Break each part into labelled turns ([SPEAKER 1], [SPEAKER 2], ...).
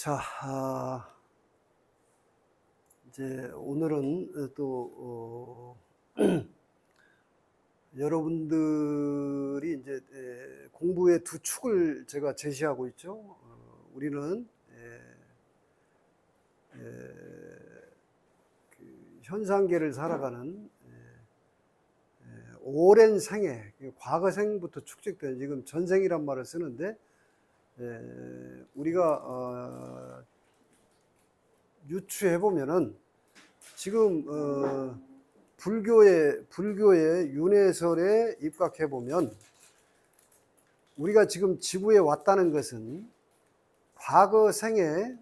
[SPEAKER 1] 자, 이제 오늘은 또 여러분들이 이제 공부의 두 축을 제가 제시하고 있죠. 우리는 그 현상계를 살아가는 오랜 생애, 과거생부터 축적된 지금 전생이란 말을 쓰는데 우리가 유추해 보면은 지금 불교의 윤회설에 입각해 보면 우리가 지금 지구에 왔다는 것은 과거 생에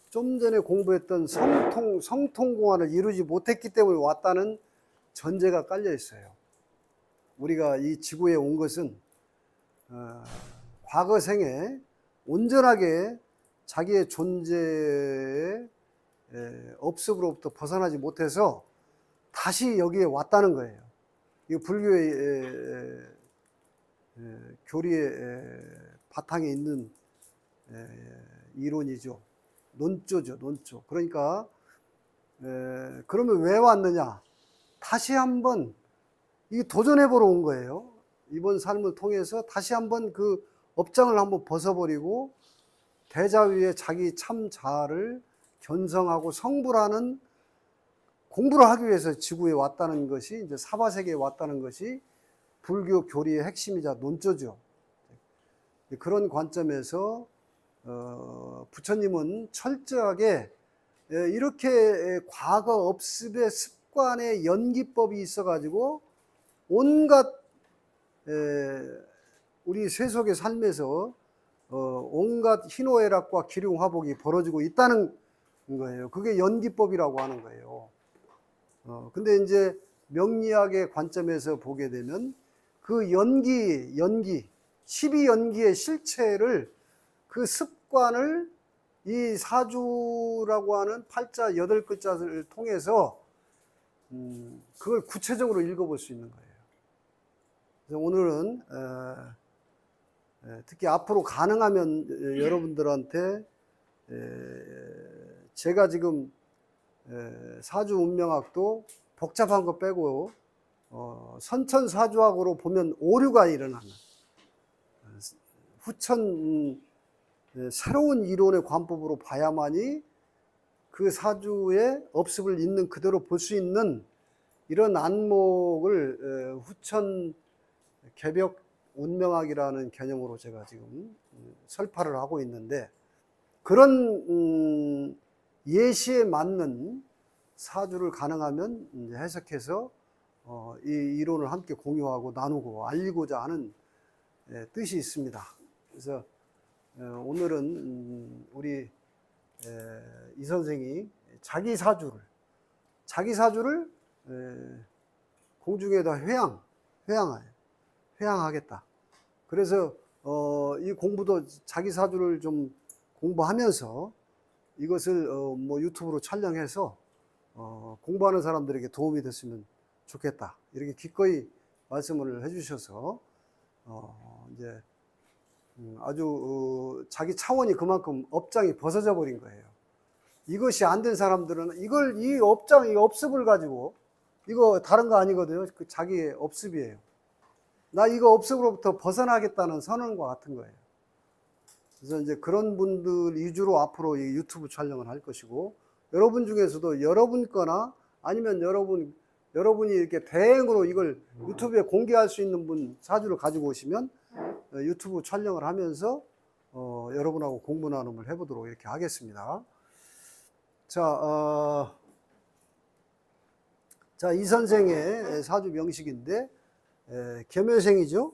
[SPEAKER 1] 좀 전에 공부했던 성통공안을 이루지 못했기 때문에 왔다는 전제가 깔려 있어요. 우리가 이 지구에 온 것은 과거 생에 온전하게 자기의 존재의 업습으로부터 벗어나지 못해서 다시 여기에 왔다는 거예요. 이 불교의 교리의 바탕에 있는 이론이죠. 논조죠, 논조. 그러니까 그러면 왜 왔느냐? 다시 한번 이 도전해보러 온 거예요. 이번 삶을 통해서 다시 한번 그 업장을 한번 벗어버리고 대자위에 자기 참 자아를 견성하고 성불하는 공부를 하기 위해서 지구에 왔다는 것이, 이제 사바세계에 왔다는 것이 불교 교리의 핵심이자 논조죠. 그런 관점에서 부처님은 철저하게 이렇게 과거 업습의 습관의 연기법이 있어가지고 온갖 우리 세속의 삶에서 온갖 희노애락과 기륭화복이 벌어지고 있다는 거예요. 그게 연기법이라고 하는 거예요. 근데 이제 명리학의 관점에서 보게 되면 그 연기 12연기의 실체를, 그 습관을 이 사주라고 하는 팔자 8글자를 통해서 그걸 구체적으로 읽어볼 수 있는 거예요. 그래서 오늘은 특히 앞으로 가능하면 여러분들한테 제가 지금 사주 운명학도 복잡한 거 빼고 선천사주학으로 보면 오류가 일어나는 후천 새로운 이론의 관법으로 봐야만이 그 사주의 업습을 있는 그대로 볼 수 있는 이런 안목을 후천 개벽 운명학이라는 개념으로 제가 지금 설파를 하고 있는데, 그런 예시에 맞는 사주를 가능하면 이제 해석해서 이 이론을 함께 공유하고 나누고 알리고자 하는 뜻이 있습니다. 그래서 오늘은 우리 이 선생이 자기 사주를 공중에다 회양하겠다. 그래서 이 공부도 자기 사주를 좀 공부하면서 이것을 뭐 유튜브로 촬영해서 공부하는 사람들에게 도움이 됐으면 좋겠다. 이렇게 기꺼이 말씀을 해주셔서 이제 아주 자기 차원이 그만큼 업장이 벗어져 버린 거예요. 이것이 안 된 사람들은 이 업습을 가지고, 이거 다른 거 아니거든요. 그 자기의 업습이에요. 나 이거 업습으로부터 벗어나겠다는 선언과 같은 거예요. 그래서 이제 그런 분들 위주로 앞으로 이 유튜브 촬영을 할 것이고, 여러분 중에서도 여러분 거나 아니면 여러분이 이렇게 대행으로 이걸 유튜브에 공개할 수 있는 분 사주를 가지고 오시면 유튜브 촬영을 하면서 여러분하고 공부 나눔을 해보도록 이렇게 하겠습니다. 자, 이 선생의 사주 명식인데 계묘생이죠.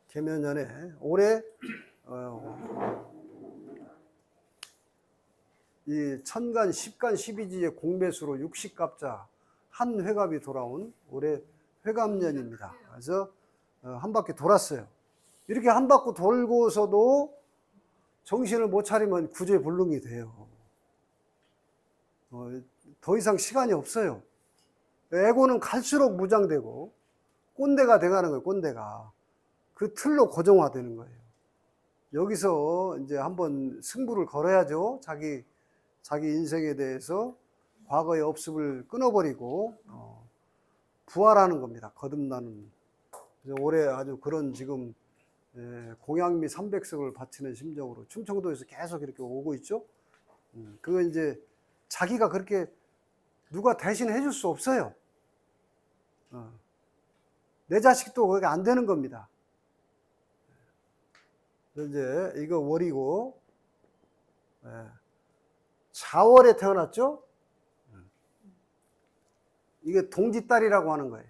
[SPEAKER 1] 계묘년에 올해 이 천간, 십간, 십이지의 공배수로 육식갑자 한 회갑이 돌아온 올해 회갑년입니다. 그래서 한 바퀴 돌았어요. 이렇게 한 바퀴 돌고서도 정신을 못 차리면 구제불능이 돼요. 더 이상 시간이 없어요. 에고는 갈수록 무장되고 꼰대가 돼가는 거예요. 꼰대가 그 틀로 고정화되는 거예요. 여기서 이제 한번 승부를 걸어야죠. 자기 인생에 대해서 과거의 업습을 끊어버리고 부활하는 겁니다. 거듭나는. 그래서 올해 아주 그런 지금 공양미 300석을 바치는 심정으로 충청도에서 계속 이렇게 오고 있죠. 그거 이제 자기가 그렇게 누가 대신 해줄 수 없어요. 내 자식도 그게 안 되는 겁니다. 이제 이거 월이고, 자월에 태어났죠? 이게 동짓달이라고 하는 거예요.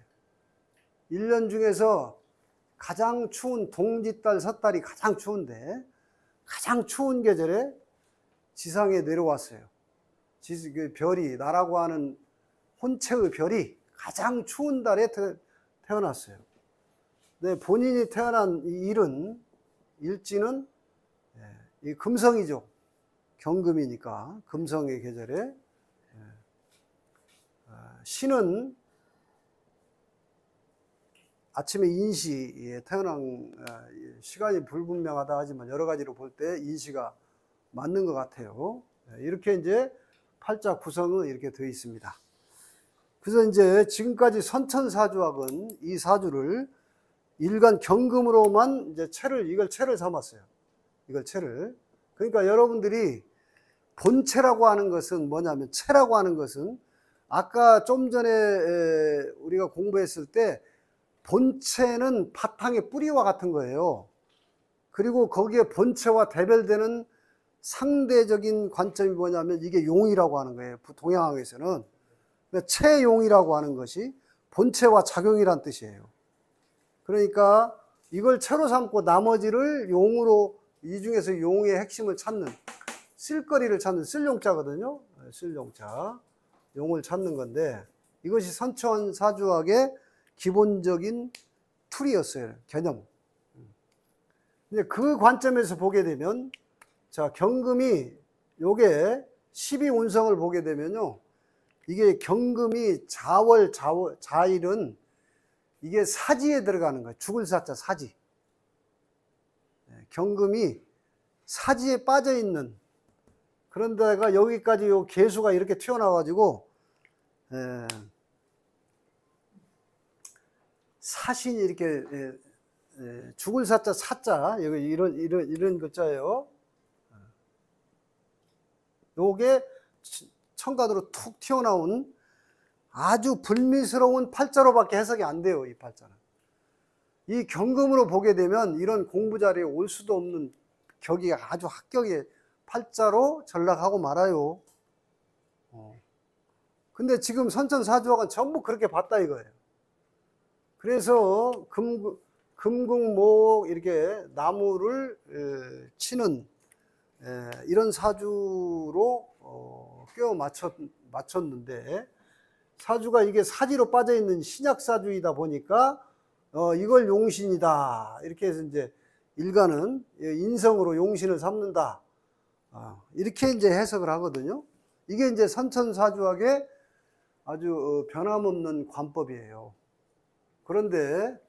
[SPEAKER 1] 1년 중에서 가장 추운 동짓달, 섣달이 가장 추운데, 가장 추운 계절에 지상에 내려왔어요. 그 별이, 나라고 하는 혼체의 별이 가장 추운 달에 태어났어요. 근데 본인이 태어난 이 일지는 이 금성이죠. 경금이니까 금성의 계절에 신은 아침에 인시에 태어난 시간이 불분명하다 하지만 여러 가지로 볼 때 인시가 맞는 것 같아요. 이렇게 이제 팔자 구성은 이렇게 되어 있습니다. 그래서 이제 지금까지 선천사주학은 이 사주를 일간 경금으로만 이제 이걸 체를 삼았어요. 이걸 체를. 그러니까 여러분들이 본체라고 하는 것은 뭐냐면, 체라고 하는 것은 아까 좀 전에 우리가 공부했을 때 본체는 바탕의 뿌리와 같은 거예요. 그리고 거기에 본체와 대별되는 상대적인 관점이 뭐냐면 이게 용이라고 하는 거예요. 동양학에서는. 체용이라고 하는 것이 본체와 작용이란 뜻이에요. 그러니까 이걸 체로 삼고 나머지를 용으로, 이 중에서 용의 핵심을 찾는, 쓸거리를 찾는, 쓸용자거든요. 쓸용자. 용을 찾는 건데, 이것이 선천사주학의 기본적인 툴이었어요. 개념. 근데 그 관점에서 보게 되면, 자, 경금이 요게 12운성을 보게 되면요, 이게 경금이 자일은 이게 사지에 들어가는 거예요. 죽을 사자, 사지. 경금이 사지에 빠져 있는 그런 데가 여기까지 요 개수가 이렇게 튀어나와가지고 사신이 이렇게 죽을 사자, 사자, 이런 글자예요. 요게 청가도로 툭 튀어나온 아주 불미스러운 팔자로밖에 해석이 안 돼요. 이 팔자는. 이 경금으로 보게 되면 이런 공부 자리에 올 수도 없는 격이 아주 합격의 팔자로 전락하고 말아요. 근데 지금 선천사주학은 전부 그렇게 봤다 이거예요. 그래서 금국목 이렇게 나무를 치는 이런 사주로 껴 맞췄는데, 사주가 이게 사지로 빠져 있는 신약 사주이다 보니까 이걸 용신이다 이렇게 해서 이제 일가는 인성으로 용신을 삼는다, 이렇게 이제 해석을 하거든요. 이게 이제 선천사주학의 아주 변함없는 관법이에요. 그런데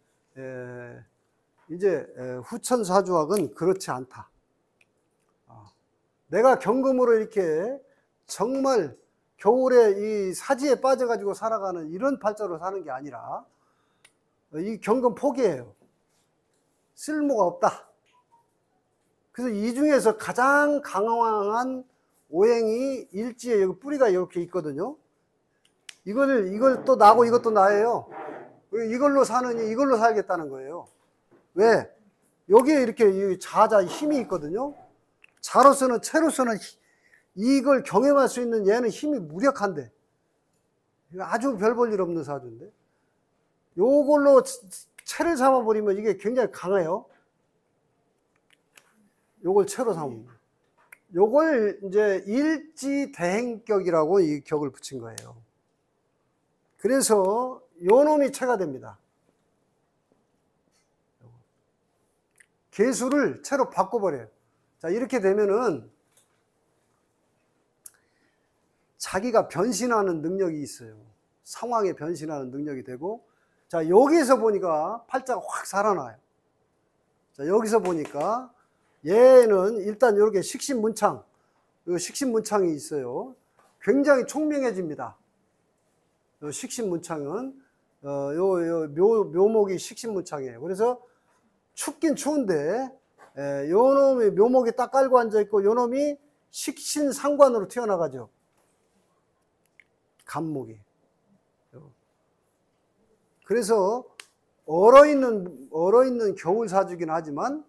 [SPEAKER 1] 이제 후천사주학은 그렇지 않다. 내가 경금으로 이렇게 정말 겨울에 이 사지에 빠져가지고 살아가는 이런 팔자로 사는 게 아니라 이 경금 포기해요. 쓸모가 없다. 그래서 이 중에서 가장 강황한 오행이 일지에 여기 뿌리가 이렇게 있거든요. 이걸 또 나고 이것도 나예요. 이걸로 사느니 이걸로 살겠다는 거예요. 왜? 여기에 이렇게 자자 힘이 있거든요. 자로서는, 체로서는 이걸 경험할 수 있는 얘는 힘이 무력한데, 아주 별 볼 일 없는 사주인데, 요걸로 체를 삼아버리면 이게 굉장히 강해요. 요걸 체로 삼으면. 요걸 이제 일지대행격이라고 이 격을 붙인 거예요. 그래서 요 놈이 체가 됩니다. 개수를 체로 바꿔버려요. 자, 이렇게 되면은 자기가 변신하는 능력이 있어요. 상황에 변신하는 능력이 되고, 자, 여기서 보니까 팔자가 확 살아나요. 자, 여기서 보니까 얘는 일단 이렇게 식신문창, 식신문창이 있어요. 굉장히 총명해집니다. 식신문창은 묘목이 식신문창이에요. 그래서 춥긴 추운데 요 놈이 묘목이 딱 깔고 앉아 있고 요 놈이 식신상관으로 튀어나가죠. 간목이. 그래서 얼어있는 겨울사주긴 하지만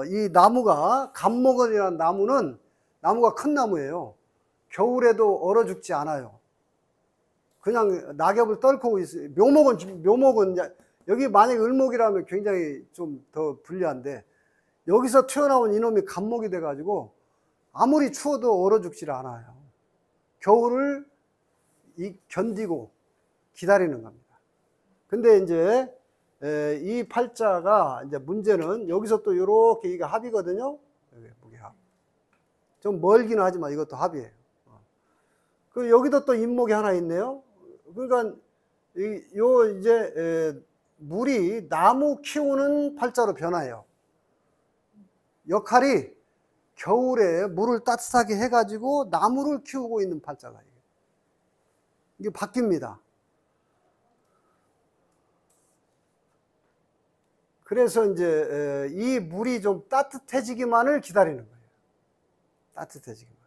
[SPEAKER 1] 이 나무가 간목이라는 나무는 나무가 큰 나무예요. 겨울에도 얼어 죽지 않아요. 그냥 낙엽을 떨고 있어요. 묘목은 여기 만약에 을목이라면 굉장히 좀 더 불리한데 여기서 튀어나온 이놈이 간목이 돼가지고 아무리 추워도 얼어 죽질 않아요. 겨울을 견디고 기다리는 겁니다. 근데 이제 이 팔자가 이제 문제는 여기서 또 이렇게 이게 합이거든요. 여기 합. 좀 멀긴 하지만 이것도 합이에요. 그 여기도 또 인목이 하나 있네요. 그러니까 이제 물이 나무 키우는 팔자로 변화해요. 역할이 겨울에 물을 따뜻하게 해가지고 나무를 키우고 있는 팔자가 이게 바뀝니다. 그래서 이제 이 물이 좀 따뜻해지기만을 기다리는 거예요. 따뜻해지기만.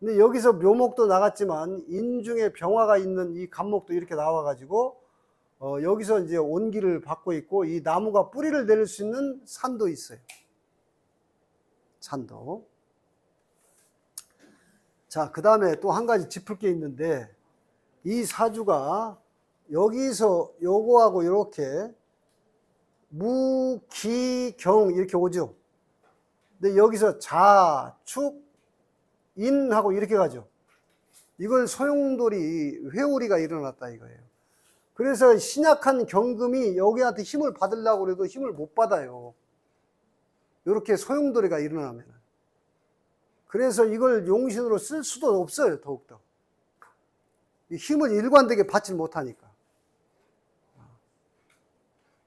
[SPEAKER 1] 근데 여기서 묘목도 나갔지만 인중에 병화가 있는 이 간목도 이렇게 나와가지고 여기서 이제 온기를 받고 있고 이 나무가 뿌리를 내릴 수 있는 산도 있어요. 산도. 자, 그 다음에 또 한 가지 짚을 게 있는데 이 사주가 여기서 요거하고 이렇게 무, 기, 경 이렇게 오죠. 근데 여기서 자, 축, 인하고 이렇게 가죠. 이걸 소용돌이, 회오리가 일어났다 이거예요. 그래서 신약한 경금이 여기한테 힘을 받으려고 해도 힘을 못 받아요. 이렇게 소용돌이가 일어나면. 그래서 이걸 용신으로 쓸 수도 없어요, 더욱더. 힘을 일관되게 받지 못하니까.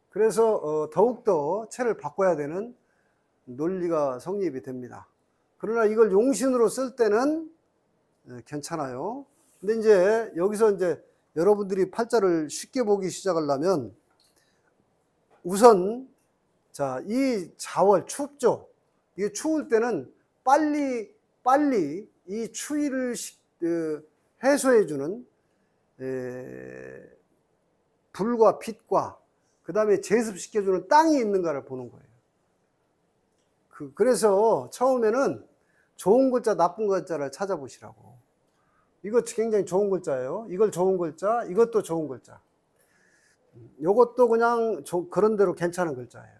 [SPEAKER 1] 그래서 더욱더 체를 바꿔야 되는 논리가 성립이 됩니다. 그러나 이걸 용신으로 쓸 때는 괜찮아요. 근데 이제 여기서 이제 여러분들이 팔자를 쉽게 보기 시작하려면 우선 자, 이 자월 춥죠. 이게 추울 때는 빨리 이 추위를 해소해주는 불과 빛과 그 다음에 제습시켜주는 땅이 있는가를 보는 거예요. 그래서 처음에는 좋은 글자, 나쁜 글자를 찾아보시라고. 이거 굉장히 좋은 글자예요. 이걸 좋은 글자, 이것도 좋은 글자. 이것도 그냥 그런 대로 괜찮은 글자예요.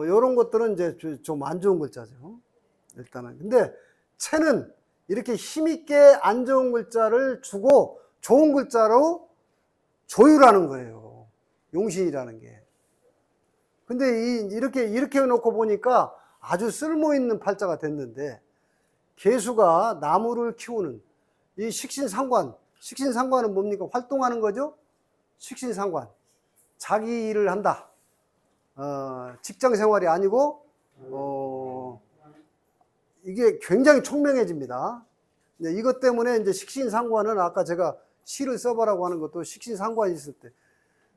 [SPEAKER 1] 이런 것들은 이제 좀 안 좋은 글자죠. 일단은. 근데 채는 이렇게 힘있게 안 좋은 글자를 주고 좋은 글자로 조율하는 거예요. 용신이라는 게. 근데 이렇게 해놓고 보니까 아주 쓸모있는 팔자가 됐는데 계수가 나무를 키우는 이 식신상관은 뭡니까? 활동하는 거죠? 식신상관. 자기 일을 한다. 직장 생활이 아니고 이게 굉장히 총명해집니다. 이것 때문에 이제 식신상관은 아까 제가 시를 써보라고 하는 것도 식신상관이 있을 때.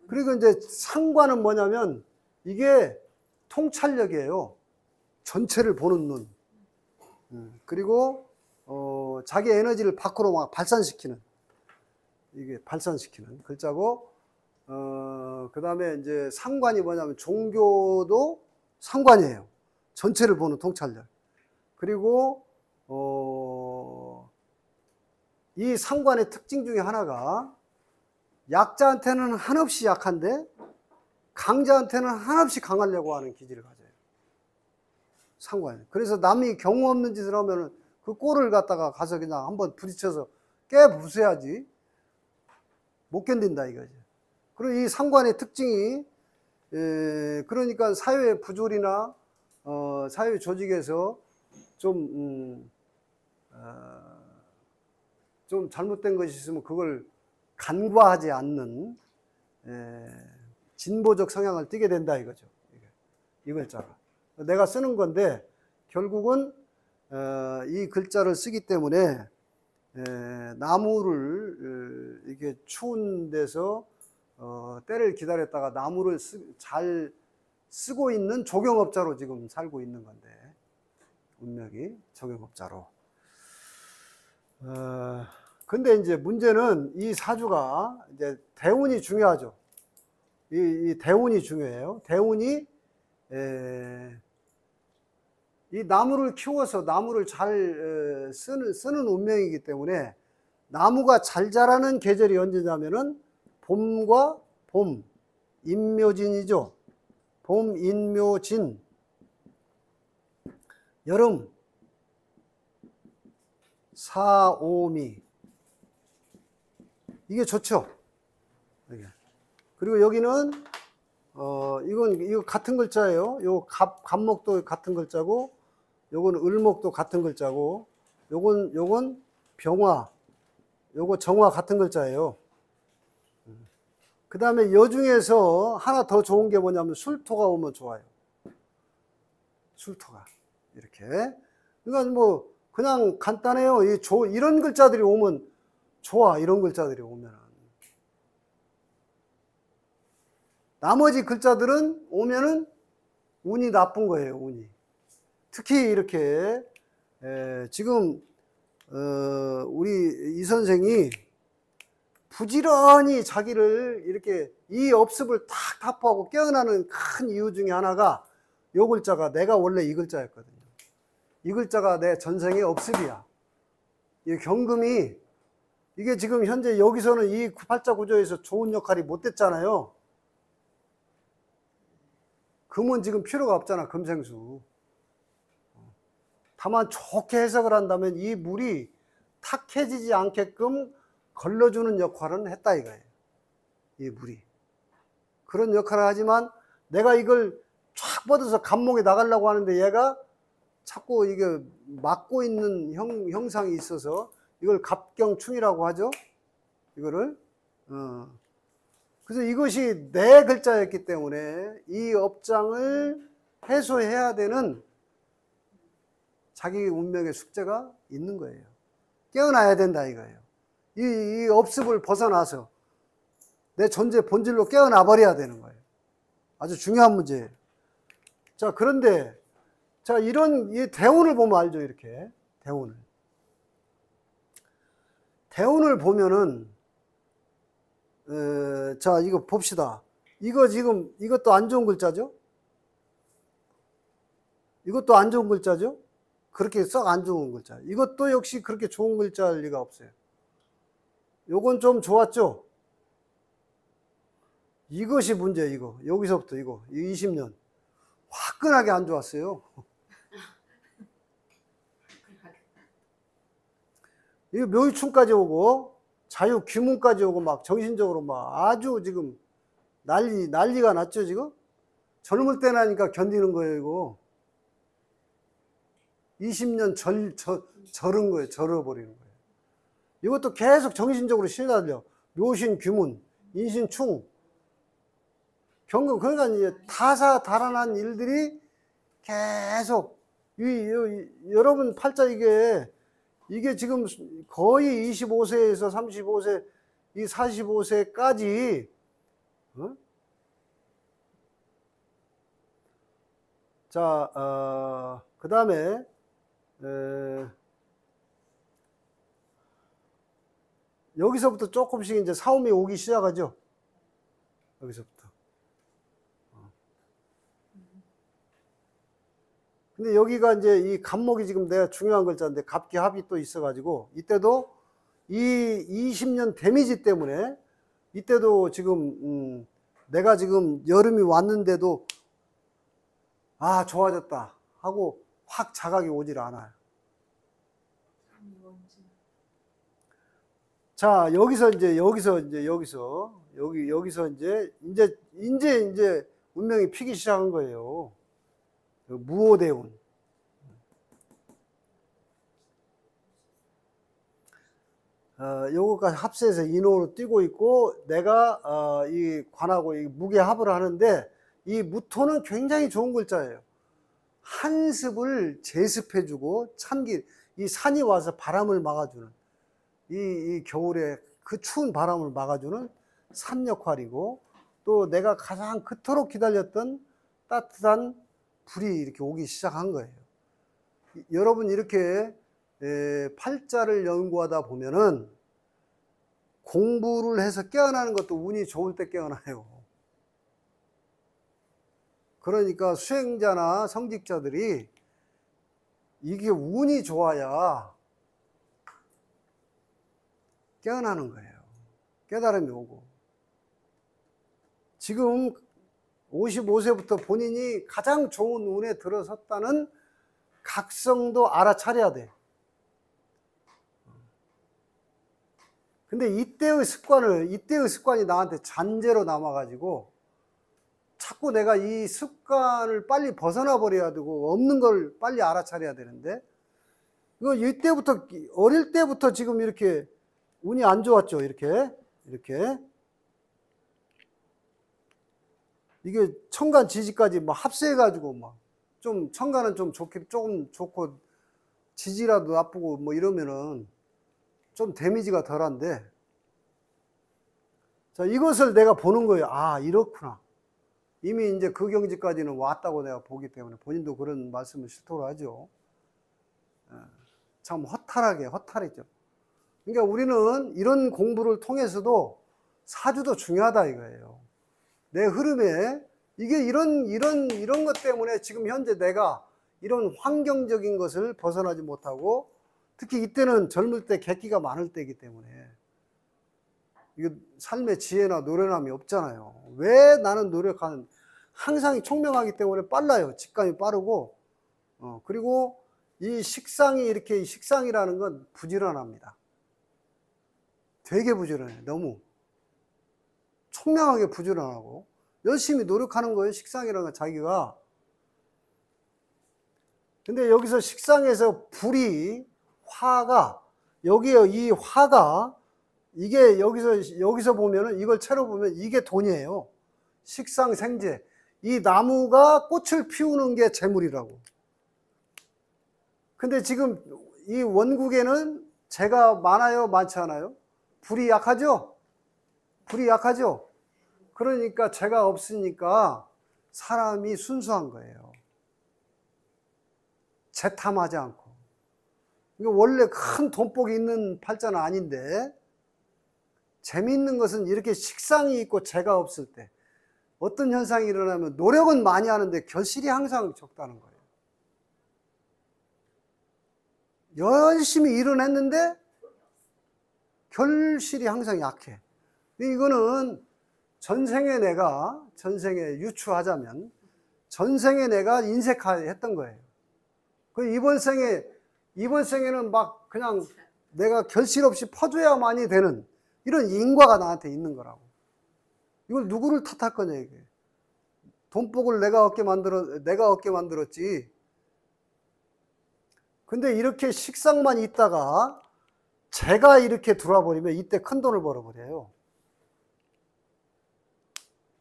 [SPEAKER 1] 그리고 이제 상관은 뭐냐면 이게 통찰력이에요. 전체를 보는 눈. 그리고 자기 에너지를 밖으로 막 발산시키는, 이게 발산시키는 글자고, 그 다음에 이제 상관이 뭐냐면 종교도 상관이에요. 전체를 보는 통찰력. 그리고 이 상관의 특징 중에 하나가 약자한테는 한없이 약한데 강자한테는 한없이 강하려고 하는 기질을 가져요. 상관이. 그래서 남이 경우 없는 짓을 하면은 그 꼴을 갖다가 가서 그냥 한번 부딪혀서 깨부숴야지 못 견딘다 이거지. 그리고 이 상관의 특징이 그러니까 사회 부조리나 사회 조직에서 좀 잘못된 것이 있으면 그걸 간과하지 않는 진보적 성향을 띠게 된다 이거죠. 이 글자가. 내가 쓰는 건데 결국은 이 글자를 쓰기 때문에 나무를 이렇게 추운 데서 때를 기다렸다가 나무를 잘 쓰고 있는 조경업자로 지금 살고 있는 건데, 운명이 조경업자로. 근데 이제 문제는 이 사주가 이제 대운이 중요하죠. 이 대운이 중요해요. 대운이 이 나무를 키워서 나무를 잘 쓰는 운명이기 때문에 나무가 잘 자라는 계절이 언제냐면은 봄과 봄, 인묘진이죠. 봄, 인묘진, 여름, 사오미. 이게 좋죠. 그리고 여기는 이거 같은 글자예요. 요 갑목도 같은 글자고, 요건 을목도 같은 글자고, 요건 병화, 요거 정화 같은 글자예요. 그 다음에 여중에서 하나 더 좋은 게 뭐냐면 술토가 오면 좋아요. 술토가 이렇게. 그러니까 뭐 그냥 간단해요. 이런 글자들이 오면 좋아. 이런 글자들이 오면. 나머지 글자들은 오면은 운이 나쁜 거예요. 운이. 특히 이렇게 지금 우리 이 선생이 부지런히 자기를 이렇게 이 업습을 탁 타포하고 깨어나는 큰 이유 중에 하나가 요 글자가 내가 원래 이 글자였거든요. 이 글자가 내 전생의 업습이야. 이 경금이 이게 지금 현재 여기서는 이 팔자 구조에서 좋은 역할이 못 됐잖아요. 금은 지금 필요가 없잖아. 금생수. 다만 좋게 해석을 한다면 이 물이 탁해지지 않게끔 걸러주는 역할은 했다 이거예요. 이 물이. 그런 역할을 하지만 내가 이걸 쫙 뻗어서 감목에 나가려고 하는데 얘가 자꾸 이게 막고 있는 형상이 있어서 이걸 갑경충이라고 하죠. 이거를. 그래서 이것이 내 글자였기 때문에 이 업장을 해소해야 되는 자기 운명의 숙제가 있는 거예요. 깨어나야 된다 이거예요. 이 업습을 벗어나서 내 존재 본질로 깨어나 버려야 되는 거예요. 아주 중요한 문제예요. 자, 그런데 자, 이런 이 대운을 보면 알죠, 이렇게. 대운을 보면은 자, 이거 봅시다. 이거 지금 이것도 안 좋은 글자죠? 이것도 안 좋은 글자죠? 그렇게 썩 안 좋은 글자. 이것도 역시 그렇게 좋은 글자일 리가 없어요. 요건 좀 좋았죠? 이것이 문제, 이거. 여기서부터 이거. 20년. 화끈하게 안 좋았어요. 이거 묘유충까지 오고, 자유 귀문까지 오고, 막 정신적으로 막 아주 지금 난리가 났죠, 지금? 젊을 때 나니까 견디는 거예요, 이거. 20년 절은 거예요, 절어버리는 거예요. 이것도 계속 정신적으로 시달려. 묘신 귀문, 인신충, 경금. 그러니까 이제 다사다란한 일들이 계속, 여러분 팔자 이게 지금 거의 25세에서 35세, 이 45세까지, 자, 그 다음에, 여기서부터 조금씩 이제 사움이 오기 시작하죠. 여기서부터. 근데 여기가 이제 이 갑목이 지금 내가 중요한 글자인데 갑기합이 또 있어가지고 이때도 이 20년 데미지 때문에 이때도 지금 내가 지금 여름이 왔는데도 아 좋아졌다 하고 확 자각이 오질 않아요. 자 여기서 이제 운명이 피기 시작한 거예요. 무오대운. 요거까지 합세해서 인호로 뛰고 있고 내가 이 관하고 이 무게 합을 하는데 이 무토는 굉장히 좋은 글자예요. 한습을 제습해주고 이 산이 와서 바람을 막아주는 이 겨울에 그 추운 바람을 막아주는 산 역할이고, 또 내가 가장 그토록 기다렸던 따뜻한 불이 이렇게 오기 시작한 거예요. 여러분 이렇게 팔자를 연구하다 보면은 공부를 해서 깨어나는 것도 운이 좋을 때 깨어나요. 그러니까 수행자나 성직자들이 이게 운이 좋아야 깨어나는 거예요. 깨달음이 오고. 지금 55세부터 본인이 가장 좋은 운에 들어섰다는 각성도 알아차려야 돼. 근데 이때의 습관이 나한테 잔재로 남아가지고 자꾸 내가 이 습관을 빨리 벗어나 버려야 되고, 없는 걸 빨리 알아차려야 되는데, 이거 이때부터, 어릴 때부터 지금 이렇게 운이 안 좋았죠. 이렇게. 이게 천간 지지까지 막 합세해가지고 좀 천간은 좀 조금 좋고 지지라도 나쁘고 뭐 이러면은 좀 데미지가 덜한데, 자, 이것을 내가 보는 거예요. 아, 이렇구나. 이미 이제 그 경지까지는 왔다고 내가 보기 때문에 본인도 그런 말씀을 싫도록 하죠. 참 허탈했죠. 그러니까 우리는 이런 공부를 통해서도 사주도 중요하다 이거예요. 내 흐름에 이게 이런 것 때문에 지금 현재 내가 이런 환경적인 것을 벗어나지 못하고, 특히 이때는 젊을 때 객기가 많을 때이기 때문에 이게 삶의 지혜나 노련함이 없잖아요. 왜 나는 노력하는, 항상 총명하기 때문에 빨라요. 직감이 빠르고, 그리고 이 식상이라는 건 부지런합니다. 되게 부지런해요. 너무 총명하게 부지런하고 열심히 노력하는 거예요. 식상이라는 건 자기가. 근데 여기서 식상에서 화가, 여기에 이 화가, 이게 여기서 보면은, 이걸 채로 보면 이게 돈이에요. 식상생재. 이 나무가 꽃을 피우는 게 재물이라고. 근데 지금 이 원국에는 재가 많아요? 많지 않아요? 불이 약하죠? 그러니까 재가 없으니까 사람이 순수한 거예요. 재탐하지 않고. 이거 원래 큰 돈복이 있는 팔자는 아닌데, 재미있는 것은 이렇게 식상이 있고 재가 없을 때 어떤 현상이 일어나면 노력은 많이 하는데 결실이 항상 적다는 거예요. 열심히 일은 했는데 결실이 항상 약해. 이거는 전생에 유추하자면 전생에 내가 인색했던 거예요. 그 이번 생에는 막 그냥 내가 결실 없이 퍼줘야만이 되는 이런 인과가 나한테 있는 거라고. 이걸 누구를 탓할 거냐, 이게. 돈복을 내가 얻게 만들었지. 근데 이렇게 식상만 있다가 재가 이렇게 들어와 버리면 이때 큰 돈을 벌어버려요.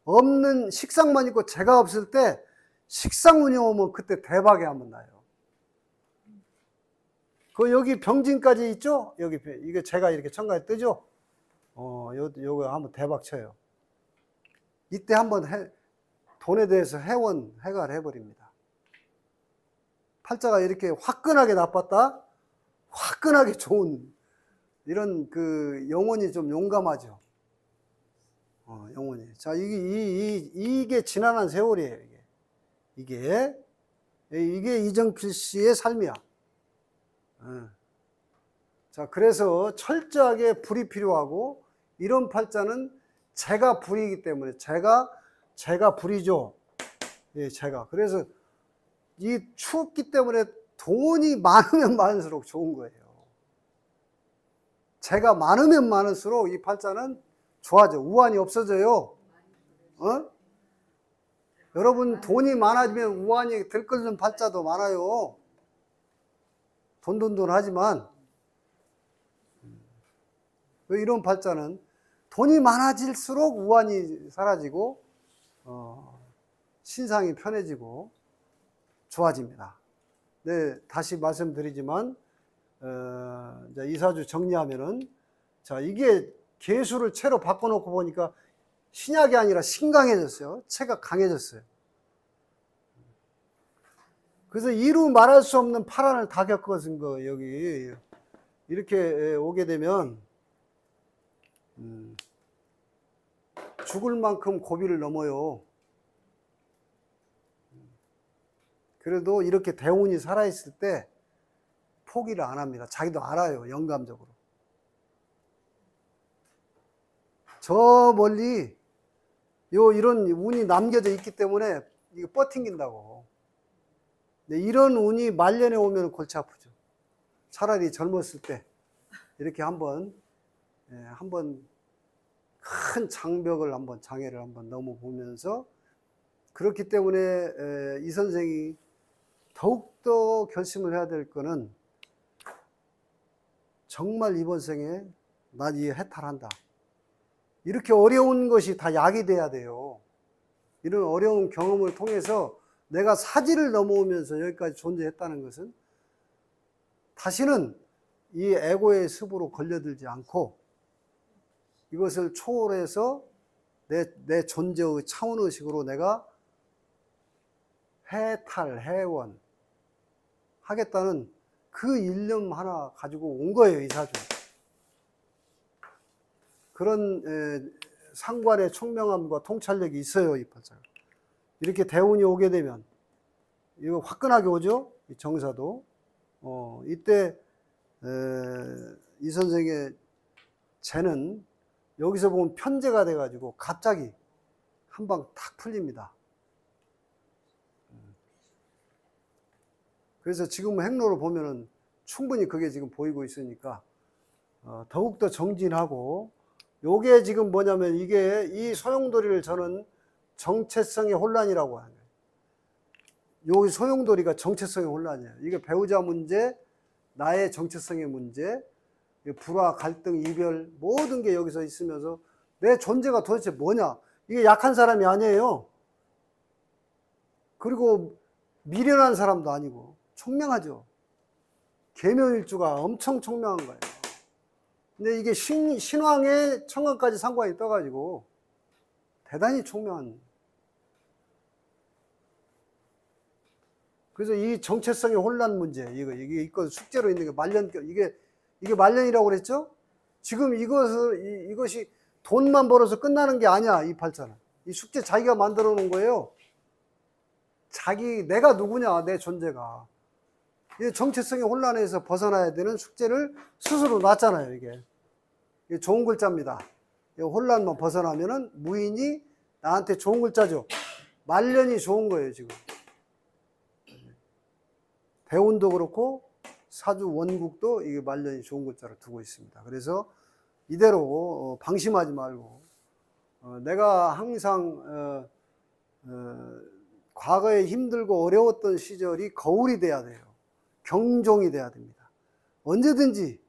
[SPEAKER 1] 없는 식상만 있고 재가 없을 때 식상운이 오면 그때 대박이 한번 나요. 여기 병진까지 있죠? 이게 재가 이렇게 천간에 뜨죠? 요거 한번 대박 쳐요. 이때 한번 돈에 대해서 해가를 해버립니다. 팔자가 이렇게 화끈하게 나빴다? 화끈하게 좋은, 이런 영혼이 좀 용감하죠. 영혼이. 자, 이게 지난한 세월이에요, 이게 이정필 씨의 삶이야. 자, 그래서 철저하게 불이 필요하고, 이런 팔자는 재가 불이기 때문에, 재가 불이죠. 예, 재가. 그래서 이 추웠기 때문에 돈이 많으면 많을수록 좋은 거예요. 재가 많으면 많을수록 이 팔자는 좋아져. 우환이 없어져요. 여러분, 돈이 많아지면 우환이 들끓는 팔자도 많아요. 돈 하지만, 이런 팔자는 돈이 많아질수록 우환이 사라지고, 신상이 편해지고, 좋아집니다. 네, 다시 말씀드리지만 이제 이사주 정리하면은, 자, 이게 개수를 채로 바꿔놓고 보니까 신약이 아니라 신강해졌어요. 채가 강해졌어요. 그래서 이루 말할 수 없는 파란을 다 겪어진 거, 여기. 이렇게 오게 되면, 죽을 만큼 고비를 넘어요. 그래도 이렇게 대운이 살아있을 때 포기를 안 합니다. 자기도 알아요, 영감적으로. 저 멀리 이런 운이 남겨져 있기 때문에 이거 버팅긴다고. 이런 운이 말년에 오면 골치 아프죠. 차라리 젊었을 때 이렇게 한번 큰 장벽을 장애를 한번 넘어보면서, 그렇기 때문에 이 선생이 더욱더 결심을 해야 될 거는, 정말 이번 생에 난 이 해탈한다. 이렇게 어려운 것이 다 약이 돼야 돼요. 이런 어려운 경험을 통해서 내가 사지를 넘어오면서 여기까지 존재했다는 것은, 다시는 이 에고의 습으로 걸려들지 않고 이것을 초월해서 내 존재의 차원의식으로 내가 해탈, 해원 하겠다는 그 일념 하나 가지고 온 거예요, 이 사주. 그런 상관의 총명함과 통찰력이 있어요, 이 팔자가. 이렇게 대운이 오게 되면 이거 화끈하게 오죠, 이 정사도. 이때 이 선생의 재는 여기서 보면 편재가 돼가지고 갑자기 한 방 탁 풀립니다. 그래서 지금 행로를 보면은 충분히 그게 지금 보이고 있으니까 더욱더 정진하고, 요게 지금 뭐냐면, 이게 이 소용돌이를 저는 정체성의 혼란이라고 하는 거예요. 요 소용돌이가 정체성의 혼란이에요. 이게 배우자 문제, 나의 정체성의 문제, 불화, 갈등, 이별, 모든 게 여기서 있으면서 내 존재가 도대체 뭐냐? 이게 약한 사람이 아니에요. 그리고 미련한 사람도 아니고 총명하죠. 계묘일주가 엄청 총명한 거예요. 근데 이게 신왕의 청강까지 상관이 떠가지고 대단히 총명한. 그래서 이 정체성의 혼란 문제, 이게 있고 숙제로 있는 게 말년, 이게 말년이라고 그랬죠? 지금 이것이 돈만 벌어서 끝나는 게 아니야, 이 팔자는. 이 숙제 자기가 만들어 놓은 거예요. 내가 누구냐, 내 존재가. 이 정체성의 혼란에서 벗어나야 되는 숙제를 스스로 놨잖아요, 이게. 좋은 글자입니다. 이 혼란만 벗어나면은 무인이 나한테 좋은 글자죠. 말년이 좋은 거예요, 지금. 대운도 그렇고 사주 원국도 이게 말년이 좋은 글자를 두고 있습니다. 그래서 이대로 방심하지 말고, 내가 항상 과거에 힘들고 어려웠던 시절이 거울이 돼야 돼요. 경종이 돼야 됩니다. 언제든지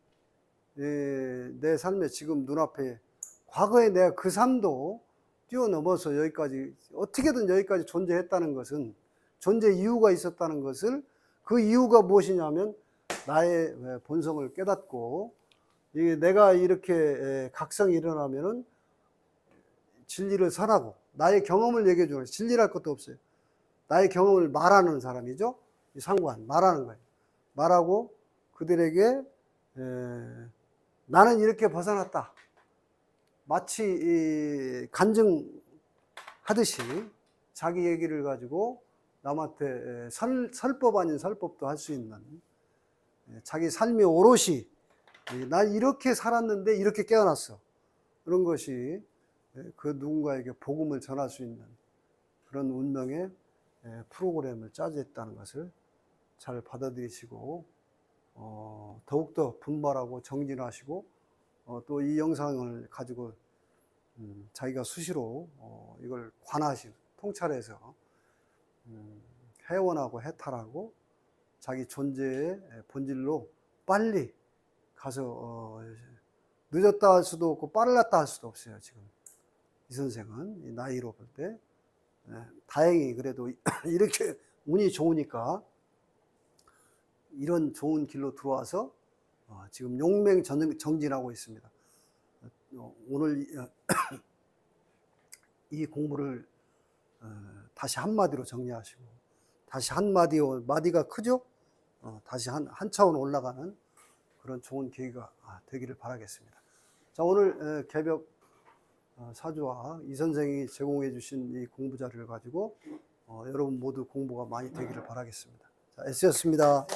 [SPEAKER 1] 내 삶에 지금 눈앞에 과거에 내가 그 삶도 뛰어넘어서 여기까지, 어떻게든 여기까지 존재했다는 것은, 존재 이유가 있었다는 것을, 그 이유가 무엇이냐면 나의 본성을 깨닫고, 내가 이렇게 각성이 일어나면은 진리를 설하고, 나의 경험을 얘기해 주는, 진리랄 것도 없어요. 나의 경험을 말하는 사람이죠. 이 상관, 말하는 거예요. 말하고 그들에게 나는 이렇게 벗어났다. 마치 간증하듯이 자기 얘기를 가지고 남한테 설법 아닌 설법도 할 수 있는, 자기 삶이 오롯이 난 이렇게 살았는데 이렇게 깨어났어. 그런 것이 그 누군가에게 복음을 전할 수 있는 그런 운명의 프로그램을 짜냈다는 것을 잘 받아들이시고, 더욱더 분발하고 정진하시고, 또 이 영상을 가지고 자기가 수시로 이걸 관하시고 통찰해서 해원하고 해탈하고 자기 존재의 본질로 빨리 가서, 늦었다 할 수도 없고 빨랐다 할 수도 없어요. 지금 이 선생은 나이로 볼 때 다행히 그래도 이렇게 운이 좋으니까 이런 좋은 길로 들어와서 지금 용맹정진하고 있습니다. 오늘 이 공부를 다시 한마디로 정리하시고, 다시 마디가 크죠? 다시 한 차원 올라가는 그런 좋은 계기가 되기를 바라겠습니다. 자, 오늘 개벽 사주와 이 선생이 제공해 주신 이 공부 자료를 가지고 여러분 모두 공부가 많이 되기를 바라겠습니다. 자, S였습니다.